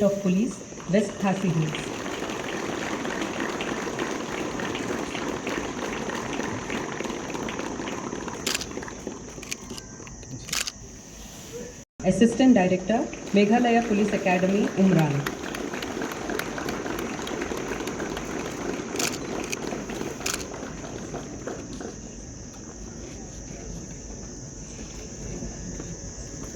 of Police, West Khasi Hills. Assistant Director, Meghalaya Police Academy, Umran.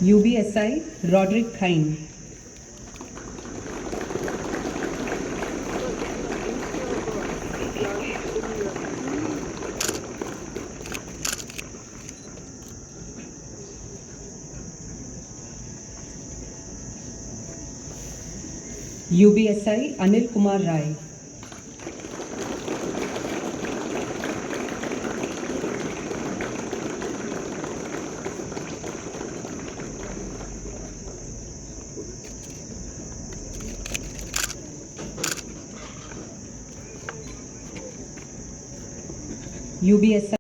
UBSI, Roderick Khain. UBSI, Anil Kumar Rai. UBSI.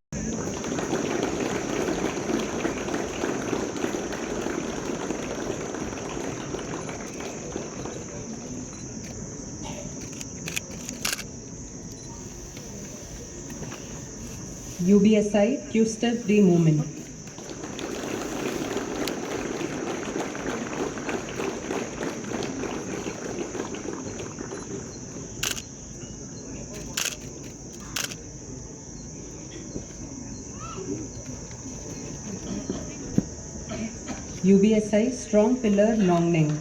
UBSI, Q-Step D Movement. UBSI, Strong Pillar, Nongneng.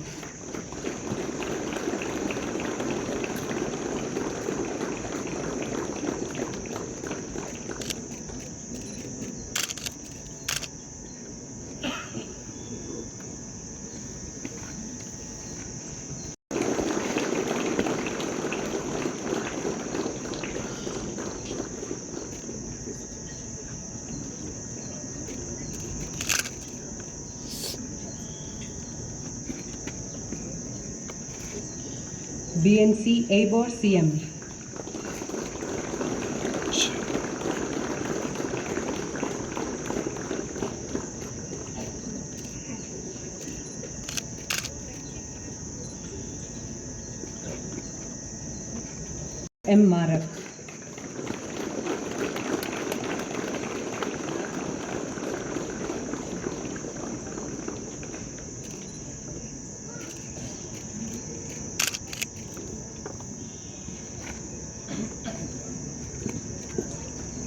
BNC, ABOR, CM. M. Marak.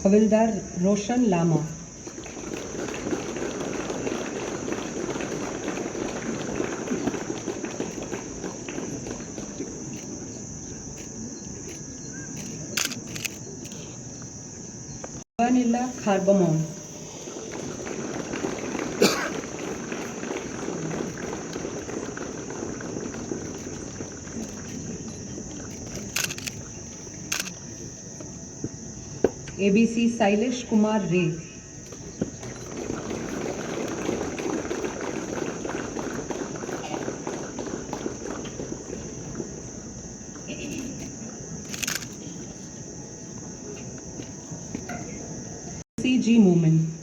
Havildar Roshan Lama. Vanilla Carbamon. ABC Sailesh Kumar Ray. CG Movement.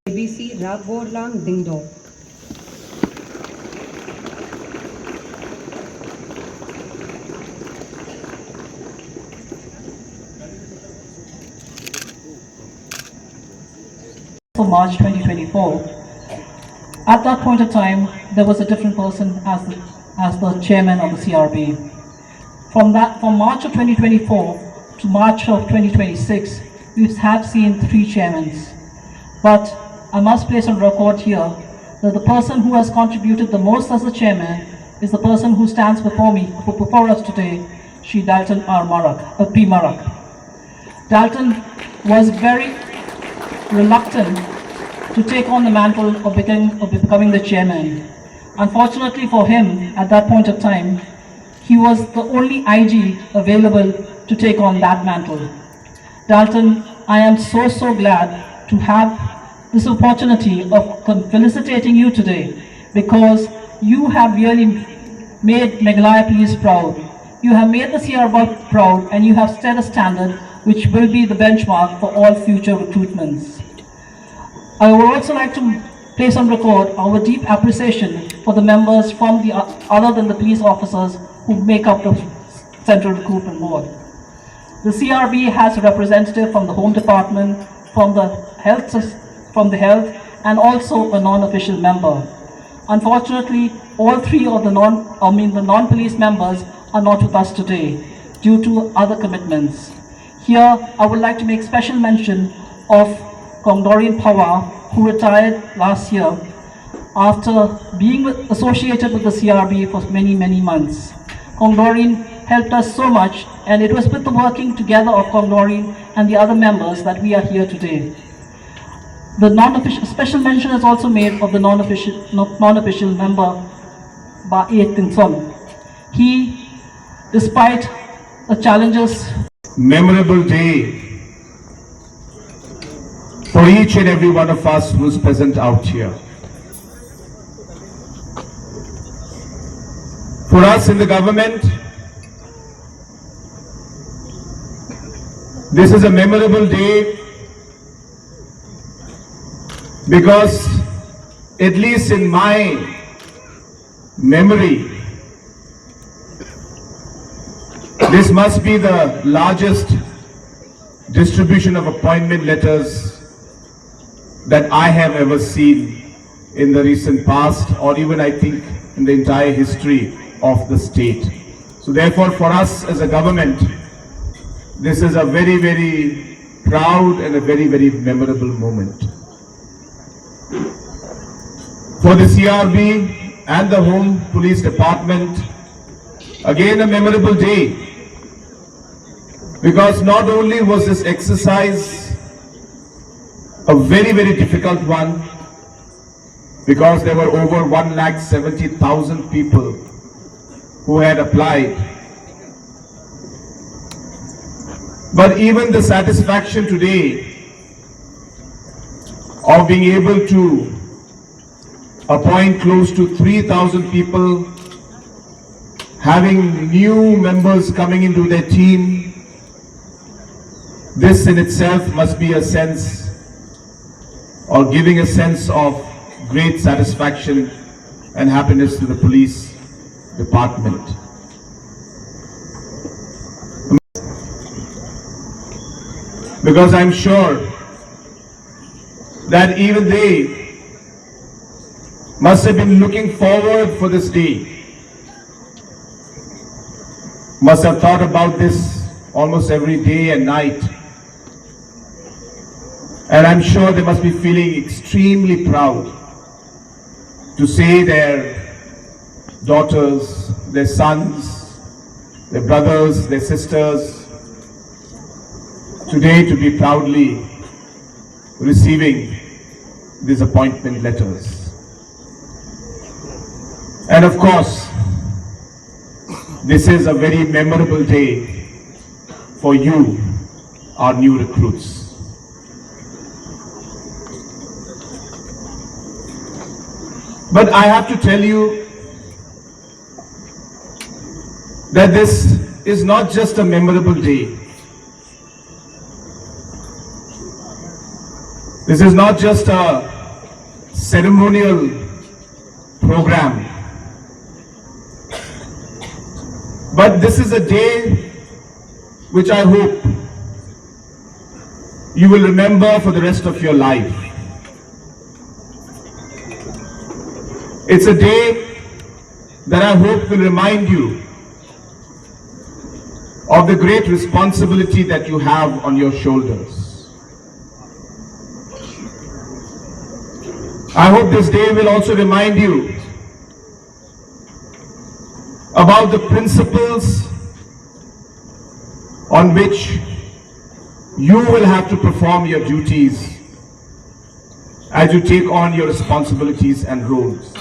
ABC Ragborlang Dingdo. For March 2024, at that point of time, there was a different person as the chairman of the CRB. From March of 2024 to March of 2026, we have seen 3 chairmen. But I must place on record here that the person who has contributed the most as the chairman is the person who stands before us today, Shri Dalton P. Marak. Dalton was very reluctant to take on the mantle of becoming the chairman. Unfortunately for him, at that point of time, he was the only IG available to take on that mantle. Dalton, I am so glad to have this opportunity of felicitating you today, because you have really made Meghalaya Police proud. You have made the CRB proud, and you have set a standard which will be the benchmark for all future recruitments. I would also like to place on record our deep appreciation for the members from the other than the police officers who make up the Central Recruitment Board. The CRB has a representative from the Home Department, from the health, and also a non-official member. Unfortunately, all three of the non-police members are not with us today due to other commitments. Here, I would like to make special mention of Conrad, who retired last year after being associated with the CRB for many months. Conrad helped us so much, and it was with the working together of Conrad and the other members that we are here today. The non-official special mention is also made of the non-official member, Ba Tinson. He, despite the challenges, memorable day for each and every one of us who's present out here. For us in the government, this is a memorable day because, at least in my memory, this must be the largest distribution of appointment letters that I have ever seen in the recent past, or even I think in the entire history of the state. So therefore, for us as a government, this is a very proud and a very memorable moment. For the CRB and the Home Police Department, again a memorable day, because not only was this exercise a very difficult one, because there were over 1,70,000 people who had applied, but even the satisfaction today of being able to appoint close to 3,000 people, having new members coming into their team, this in itself must be a sense, or giving a sense of great satisfaction and happiness to the police department. Because I'm sure that even they must have been looking forward for this day, must have thought about this almost every day and night. And I'm sure they must be feeling extremely proud to say their daughters, their sons, their brothers, their sisters, today to be proudly receiving these appointment letters. And of course, this is a very memorable day for you, our new recruits. But I have to tell you that this is not just a memorable day. This is not just a ceremonial program, but this is a day which I hope you will remember for the rest of your life. It's a day that I hope will remind you of the great responsibility that you have on your shoulders. I hope this day will also remind you about the principles on which you will have to perform your duties as you take on your responsibilities and roles.